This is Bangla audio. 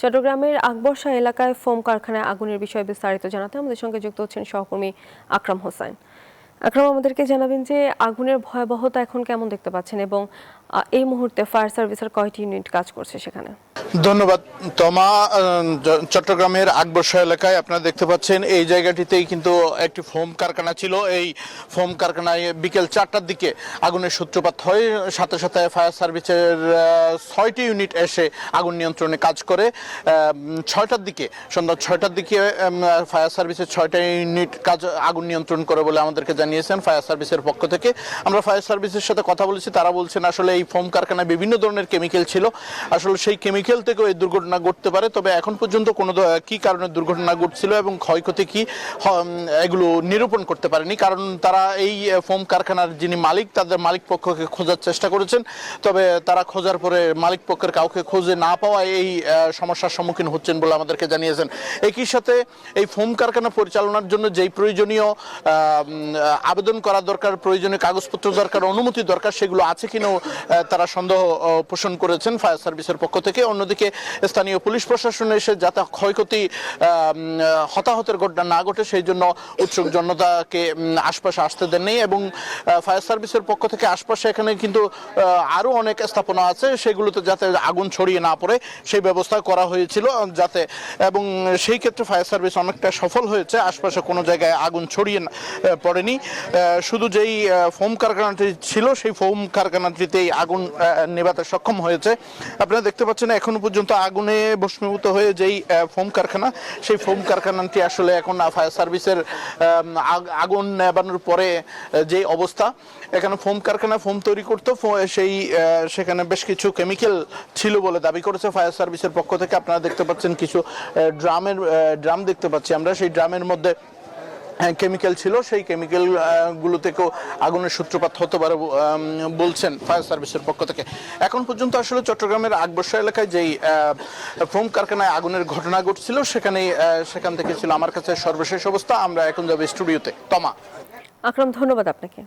চট্টগ্রামের আকবরশাহ এলাকায় ফোম কারখানায় আগুনের বিষয়ে বিস্তারিত জানাতে আমাদের সঙ্গে যুক্ত হচ্ছেন সহকর্মী আকরাম হোসেন। আকরাম, আমাদেরকে জানাবেন যে আগুনের ভয়াবহতা এখন কেমন দেখতে পাচ্ছেন এবং এই মুহূর্তে ফায়ার সার্ভিসের কয়টি ইউনিট কাজ করছে সেখানে? ধন্যবাদ তমা। চট্টগ্রামের আকবরশাহ এলাকায় আপনারা দেখতে পাচ্ছেন এই জায়গাটিতেই কিন্তু একটি ফোম কারখানা ছিল। এই ফোম কারখানায় বিকেল 4টার দিকে আগুনের সূত্রপাত হয়। সাথে সাথে ফায়ার সার্ভিসের 6টি ইউনিট এসে আগুন নিয়ন্ত্রণে কাজ করে। 6টার দিকে, সন্ধ্যা 6টার দিকে ফায়ার সার্ভিসের 6টা ইউনিট আগুন নিয়ন্ত্রণ করে বলে আমাদেরকে জানিয়েছেন ফায়ার সার্ভিসের পক্ষ থেকে। আমরা ফায়ার সার্ভিসের সাথে কথা বলেছি, তারা বলছেন আসলে এই ফোম কারখানায় বিভিন্ন ধরনের কেমিক্যাল ছিল। আসলে সেই কেমিক্যাল থেকেও এই দুর্ঘটনা ঘটতে পারে, তবে এখন পর্যন্ত কোনো কি কারণে দুর্ঘটনা ঘটছিল এবং ক্ষয়ক্ষতি কি এগুলো নিরূপণ করতে পারেনি। কারণ তারা এই ফোম কারখানার যিনি মালিক, তাদের মালিক পক্ষকে খোঁজার চেষ্টা করেছেন, তবে তারা খোঁজার পরে মালিক পক্ষের কাউকে খুঁজে না পাওয়ায় এই সমস্যার সম্মুখীন হচ্ছেন বলে আমাদেরকে জানিয়েছেন। একই সাথে এই ফোম কারখানা পরিচালনার জন্য যেই প্রয়োজনীয় আবেদন করা দরকার, প্রয়োজনীয় কাগজপত্র দরকার, অনুমতি দরকার, সেগুলো আছে কিনা তারা সন্দেহ পোষণ করেছেন ফায়ার সার্ভিসের পক্ষ থেকে। অন্যদিকে স্থানীয় পুলিশ প্রশাসন এসে যাতে ক্ষয়ক্ষতি হতাহতের ঘটনা না ঘটে সেই জন্য উৎসুক জনতাকে আশপাশে আসতে দেননি। এবং ফায়ার সার্ভিসের পক্ষ থেকে আশপাশে এখানে কিন্তু আরও অনেক স্থাপনা আছে, সেগুলোতে যাতে আগুন ছড়িয়ে না পড়ে সেই ব্যবস্থা করা হয়েছিল যাতে, এবং সেই ক্ষেত্রে ফায়ার সার্ভিস অনেকটা সফল হয়েছে। আশপাশে কোনো জায়গায় আগুন ছড়িয়ে পড়েনি। শুধু যেই ফোম কারখানাটি ছিল সেই ফোম কারখানাটিতেই আগুন নেভাতে সক্ষম হয়েছে। আপনারা দেখতে পাচ্ছেন এখনো পর্যন্ত আগুনে ভস্মীভূত হয়ে যেই ফোম কারখানা, সেই ফোম কারখানাটি আসলে এখন ফায়ার সার্ভিসের আগুন নেভানোর পরে যে অবস্থা, এখানে ফোম কারখানা ফোম তৈরি করতো, সেখানে বেশ কিছু কেমিক্যাল ছিল বলে দাবি করেছে ফায়ার সার্ভিসের পক্ষ থেকে। আপনারা দেখতে পাচ্ছেন কিছু ড্রাম দেখতে পাচ্ছি আমরা, সেই ড্রামের মধ্যে কেমিক্যাল ছিল। সেই কেমিক্যাল গুলো থেকেও আগুনের সূত্রপাত হতে পারে বলছেন ফায়ার সার্ভিসের পক্ষ থেকে। এখন পর্যন্ত আসলে চট্টগ্রামের আকবরশাহ এলাকায় যেই ফোম কারখানায় আগুনের ঘটনা ঘটছিল সেখান থেকে ছিল আমার কাছে সর্বশেষ অবস্থা। আমরা এখন যাবো স্টুডিওতে। তমা। আকরাম, ধন্যবাদ আপনাকে।